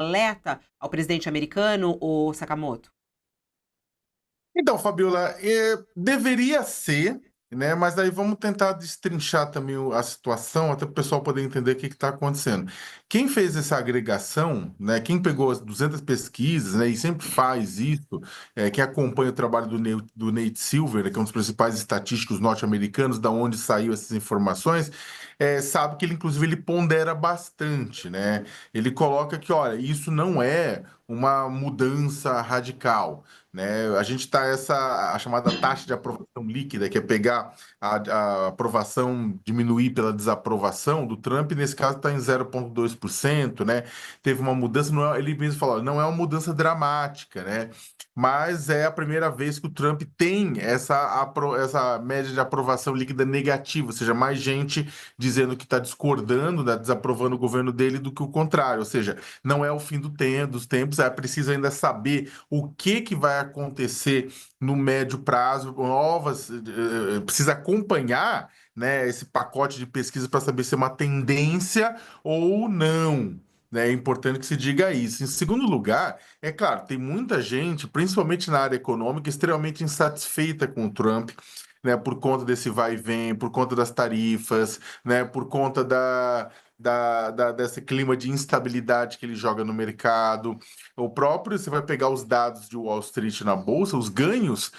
completa ao presidente americano, o Sakamoto? Então, Fabiola, deveria ser, né? Mas aí vamos tentar destrinchar também a situação, até para o pessoal poder entender o que está acontecendo. Quem fez essa agregação, né? Quem pegou as 200 pesquisas, né? E sempre faz isso, quem acompanha o trabalho do Nate Silver, que é um dos principais estatísticos norte-americanos, da onde saiu essas informações, sabe que ele, inclusive, ele pondera bastante, né? Ele coloca que, olha, isso não é uma mudança radical, né? A gente está a chamada taxa de aprovação líquida, que é pegar a aprovação, diminuir pela desaprovação do Trump, nesse caso está em 0,2%, né? Teve uma mudança, ele mesmo falou, não é uma mudança dramática, né? Mas é a primeira vez que o Trump tem essa média de aprovação líquida negativa, ou seja, mais gente dizendo que está discordando, né, desaprovando o governo dele do que o contrário, ou seja, não é o fim dos tempos, é preciso ainda saber o que vai acontecer no médio prazo, precisa acompanhar, né, esse pacote de pesquisa para saber se é uma tendência ou não. Né? É importante que se diga isso. Em segundo lugar, é claro, tem muita gente, principalmente na área econômica, extremamente insatisfeita com o Trump, né, por conta desse vai e vem, por conta das tarifas, né, por conta desse clima de instabilidade que ele joga no mercado. O próprio, você vai pegar os dados de Wall Street na bolsa, os ganhos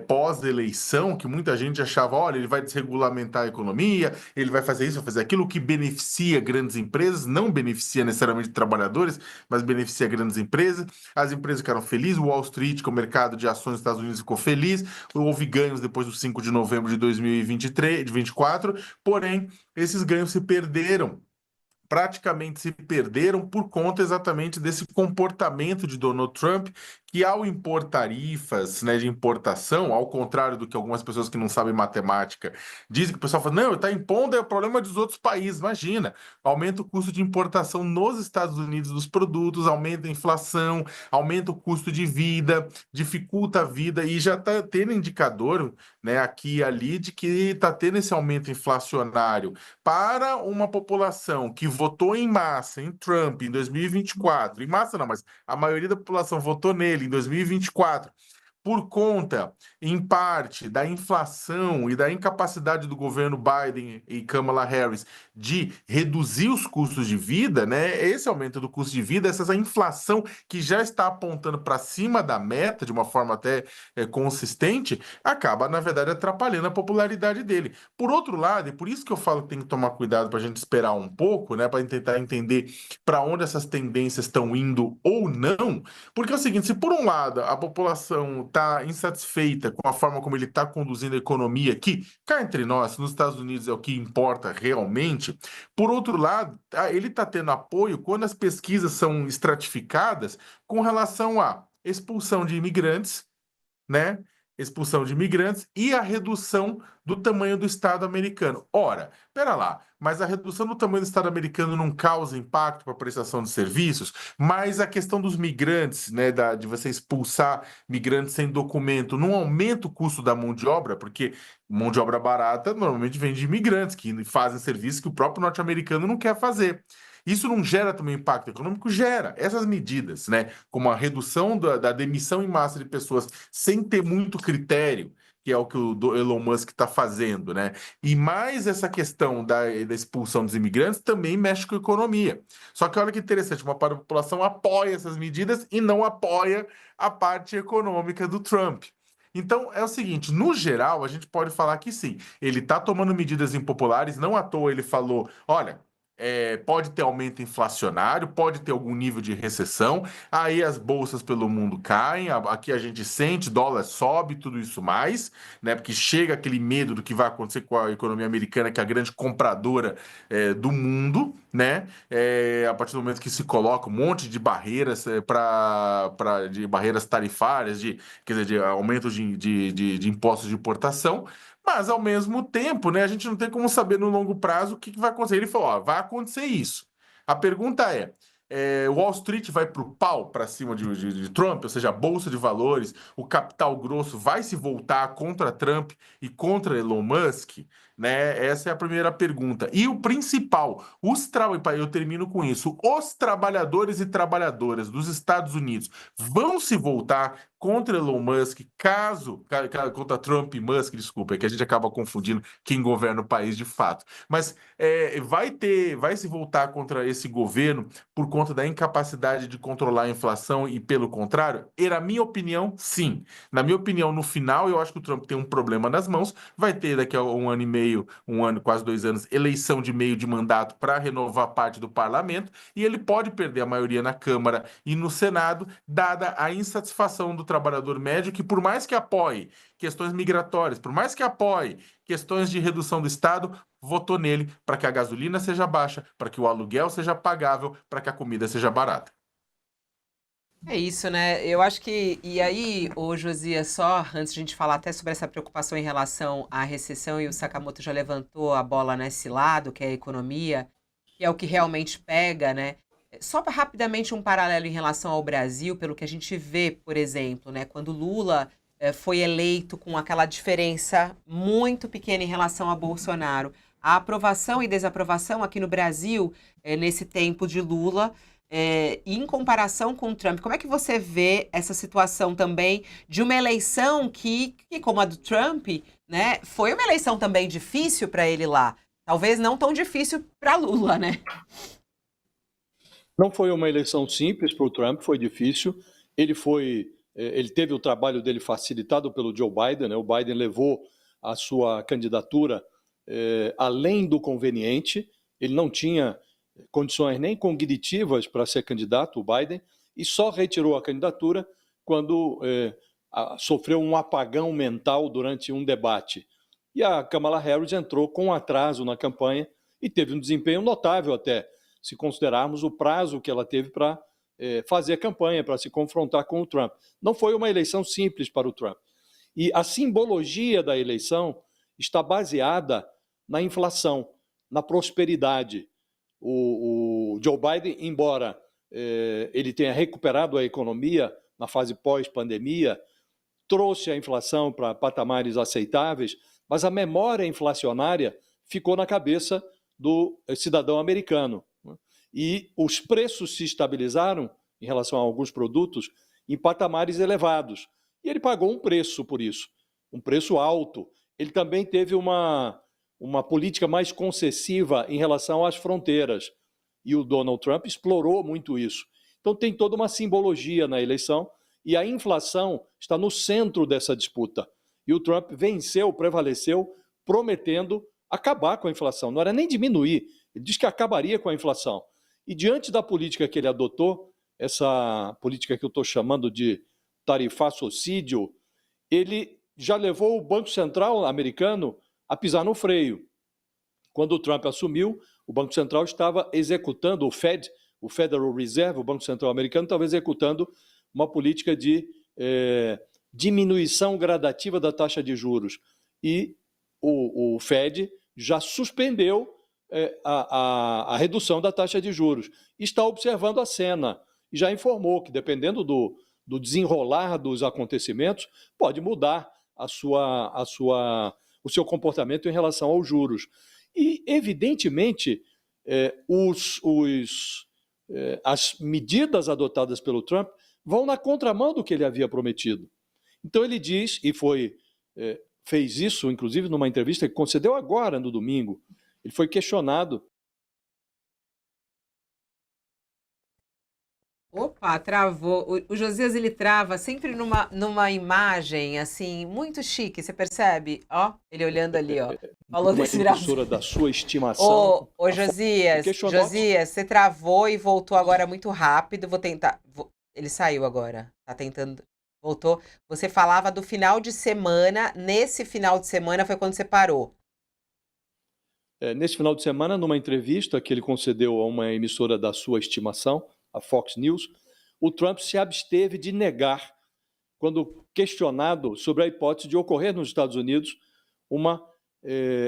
pós-eleição, que muita gente achava, olha, ele vai desregulamentar a economia, ele vai fazer isso, vai fazer aquilo, que beneficia grandes empresas, não beneficia necessariamente trabalhadores, mas beneficia grandes empresas. As empresas ficaram felizes, o Wall Street, que é o mercado de ações dos Estados Unidos, ficou feliz, houve ganhos depois do 5 de novembro de 2023, de 24, porém, esses ganhos se perderam, praticamente se perderam por conta exatamente desse comportamento de Donald Trump, que ao impor tarifas, né, de importação, ao contrário do que algumas pessoas que não sabem matemática dizem, que o pessoal fala, não, está impondo, é o problema dos outros países. Imagina, aumenta o custo de importação nos Estados Unidos dos produtos, aumenta a inflação, aumenta o custo de vida, dificulta a vida, e já está tendo indicador, né, aqui e ali, de que está tendo esse aumento inflacionário para uma população que votou em massa em Trump em 2024, em massa não, mas a maioria da população votou nele em 2024, por conta, em parte, da inflação e da incapacidade do governo Biden e Kamala Harris de reduzir os custos de vida, né? Esse aumento do custo de vida, essa inflação que já está apontando para cima da meta de uma forma até consistente, acaba, na verdade, atrapalhando a popularidade dele. Por outro lado, e por isso que eu falo que tem que tomar cuidado para a gente esperar um pouco, né? Para tentar entender para onde essas tendências estão indo ou não, porque é o seguinte, se por um lado a população está insatisfeita com a forma como ele está conduzindo a economia, que cá entre nós, nos Estados Unidos é o que importa realmente, por outro lado, ele está tendo apoio quando as pesquisas são estratificadas com relação à expulsão de imigrantes, né? Expulsão de imigrantes e a redução do tamanho do Estado americano. Ora, pera lá, mas a redução do tamanho do Estado americano não causa impacto para a prestação de serviços, mas a questão dos migrantes, né, de você expulsar migrantes sem documento, não aumenta o custo da mão de obra, porque mão de obra barata normalmente vem de imigrantes que fazem serviços que o próprio norte-americano não quer fazer. Isso não gera também impacto econômico? Gera. Essas medidas, né, como a redução da demissão em massa de pessoas sem ter muito critério, que é o que o Elon Musk está fazendo, né? E mais essa questão da expulsão dos imigrantes também mexe com a economia. Só que olha que interessante, uma parte da população apoia essas medidas e não apoia a parte econômica do Trump. Então é o seguinte, no geral, a gente pode falar que sim, ele está tomando medidas impopulares, não à toa ele falou, olha, pode ter aumento inflacionário, pode ter algum nível de recessão, aí as bolsas pelo mundo caem, aqui a gente sente, dólar sobe, tudo isso mais, né? Porque chega aquele medo do que vai acontecer com a economia americana, que é a grande compradora do mundo, né? A partir do momento que se coloca um monte de barreiras de barreiras tarifárias, quer dizer, de aumento de impostos de importação. Mas, ao mesmo tempo, né, a gente não tem como saber no longo prazo o que vai acontecer. Ele falou, ó, vai acontecer isso. A pergunta Wall Street vai para o pau para cima de Trump, ou seja, a Bolsa de Valores, o capital grosso vai se voltar contra Trump e contra Elon Musk? né? Essa é a primeira pergunta. E o principal, eu termino com isso, os trabalhadores e trabalhadoras dos Estados Unidos vão se voltar contra Elon Musk, contra Trump e Musk, desculpa, é que a gente acaba confundindo quem governa o país de fato. Mas vai se voltar contra esse governo por conta da incapacidade de controlar a inflação e, pelo contrário? E na minha opinião, sim. Na minha opinião, no final, eu acho que o Trump tem um problema nas mãos, vai ter daqui a um ano e meio, um ano, quase 2 anos, eleição de meio de mandato para renovar parte do parlamento, e ele pode perder a maioria na Câmara e no Senado, dada a insatisfação do trabalhador médio, que por mais que apoie questões migratórias, por mais que apoie questões de redução do Estado, votou nele para que a gasolina seja baixa, para que o aluguel seja pagável, para que a comida seja barata. É isso, né? Eu acho que. E aí, ô Josias, só antes de a gente falar até sobre essa preocupação em relação à recessão, e o Sakamoto já levantou a bola nesse lado, que é a economia, que é o que realmente pega, né? Só rapidamente um paralelo em relação ao Brasil, pelo que a gente vê, por exemplo, né? Quando Lula foi eleito com aquela diferença muito pequena em relação a Bolsonaro. A aprovação e desaprovação aqui no Brasil, nesse tempo de Lula. Em comparação com o Trump, como é que você vê essa situação também de uma eleição que como a do Trump, né, foi uma eleição também difícil para ele lá. Talvez não tão difícil para Lula, né? Não foi uma eleição simples para o Trump, foi difícil. Ele teve o trabalho dele facilitado pelo Joe Biden, né? O Biden levou a sua candidatura além do conveniente. Ele não tinha condições nem cognitivas para ser candidato, o Biden, e só retirou a candidatura quando sofreu um apagão mental durante um debate. E a Kamala Harris entrou com atraso na campanha e teve um desempenho notável até, se considerarmos o prazo que ela teve para fazer a campanha, para se confrontar com o Trump. Não foi uma eleição simples para o Trump. E a simbologia da eleição está baseada na inflação, na prosperidade. O Joe Biden, embora ele tenha recuperado a economia na fase pós-pandemia, trouxe a inflação para patamares aceitáveis, mas a memória inflacionária ficou na cabeça do cidadão americano. E os preços se estabilizaram em relação a alguns produtos em patamares elevados. E ele pagou um preço por isso, um preço alto. Ele também teve uma política mais concessiva em relação às fronteiras. E o Donald Trump explorou muito isso. Então tem toda uma simbologia na eleição e a inflação está no centro dessa disputa. E o Trump venceu, prevaleceu, prometendo acabar com a inflação. Não era nem diminuir, ele disse que acabaria com a inflação. E diante da política que ele adotou, essa política que eu estou chamando de tarifacocídio, ele já levou o Banco Central americano a pisar no freio. Quando o Trump assumiu, o Banco Central estava executando, o Fed, o Federal Reserve, o Banco Central americano, estava executando uma política de diminuição gradativa da taxa de juros. E o Fed já suspendeu a redução da taxa de juros. Está observando a cena e já informou que, dependendo do desenrolar dos acontecimentos, pode mudar o seu comportamento em relação aos juros. E, evidentemente, as medidas adotadas pelo Trump vão na contramão do que ele havia prometido. Então ele diz, e fez isso, inclusive, numa entrevista que concedeu agora, no domingo, ele foi questionado. Opa, travou. O Josias, ele trava sempre numa imagem, assim, muito chique, você percebe? Ó, ele olhando ali, ó. Falou Uma desse emissora da sua estimação. Ô, Josias, você travou e voltou agora muito rápido. Vou tentar. Ele saiu agora. Tá tentando. Voltou. Você falava do final de semana. Nesse final de semana foi quando você parou. Nesse final de semana, numa entrevista que ele concedeu a uma emissora da sua estimação, a Fox News, o Trump se absteve de negar, quando questionado sobre a hipótese de ocorrer nos Estados Unidos uma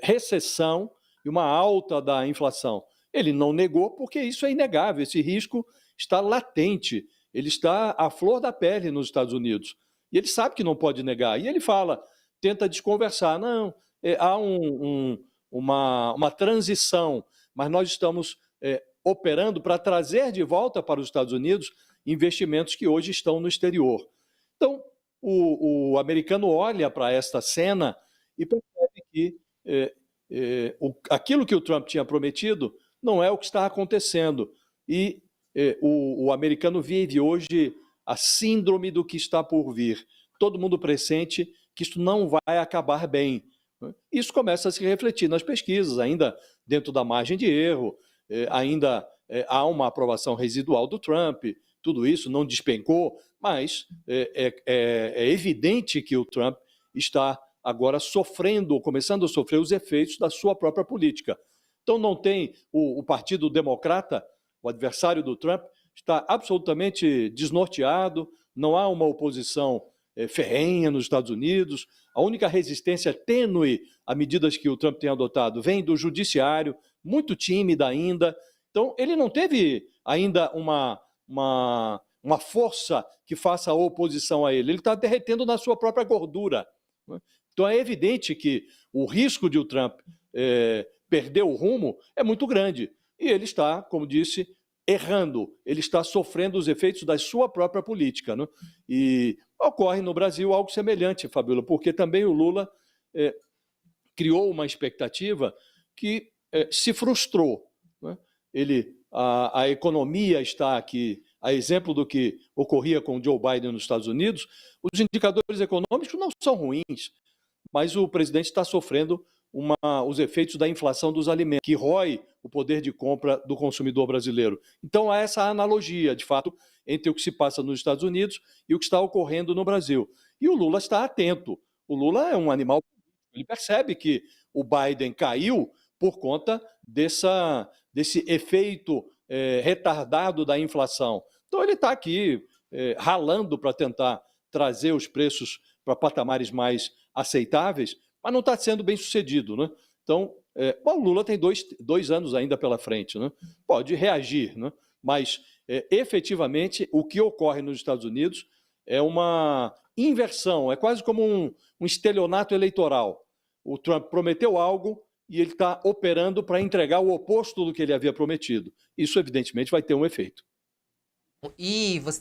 recessão e uma alta da inflação. Ele não negou porque isso é inegável, esse risco está latente, ele está à flor da pele nos Estados Unidos. E ele sabe que não pode negar. E ele tenta desconversar. Não, há uma transição, mas nós estamos operando para trazer de volta para os Estados Unidos investimentos que hoje estão no exterior. Então, o americano olha para esta cena e percebe que aquilo que o Trump tinha prometido não é o que está acontecendo. E o americano vive hoje a síndrome do que está por vir. Todo mundo pressente que isso não vai acabar bem. Isso começa a se refletir nas pesquisas, ainda dentro da margem de erro, ainda há uma aprovação residual do Trump, tudo isso não despencou, mas é evidente que o Trump está agora sofrendo, ou começando a sofrer os efeitos da sua própria política. Então não tem o Partido Democrata, o adversário do Trump, está absolutamente desnorteado, não há uma oposição ferrenha nos Estados Unidos, a única resistência tênue a medidas que o Trump tem adotado vem do judiciário, muito tímida ainda. Então, ele não teve ainda uma força que faça a oposição a ele. Ele está derretendo na sua própria gordura. Então, é evidente que o risco de o Trump perder o rumo é muito grande. E ele está, como disse, errando. Ele está sofrendo os efeitos da sua própria política. Né? E ocorre no Brasil algo semelhante, Fabíola, porque também o Lula criou uma expectativa que se frustrou. Né? A economia está aqui, a exemplo do que ocorria com o Joe Biden nos Estados Unidos, os indicadores econômicos não são ruins, mas o presidente está sofrendo os efeitos da inflação dos alimentos, que rói o poder de compra do consumidor brasileiro. Então, há essa analogia, de fato, entre o que se passa nos Estados Unidos e o que está ocorrendo no Brasil. E o Lula está atento. O Lula é um animal, ele percebe que o Biden caiu por conta desse efeito retardado da inflação. Então, ele está aqui ralando para tentar trazer os preços para patamares mais aceitáveis, mas não está sendo bem sucedido. Né? Então, o Lula tem dois anos ainda pela frente, né? Pode reagir, né? Mas efetivamente o que ocorre nos Estados Unidos é uma inversão, é quase como um estelionato eleitoral. O Trump prometeu algo e ele está operando para entregar o oposto do que ele havia prometido. Isso, evidentemente, vai ter um efeito. E você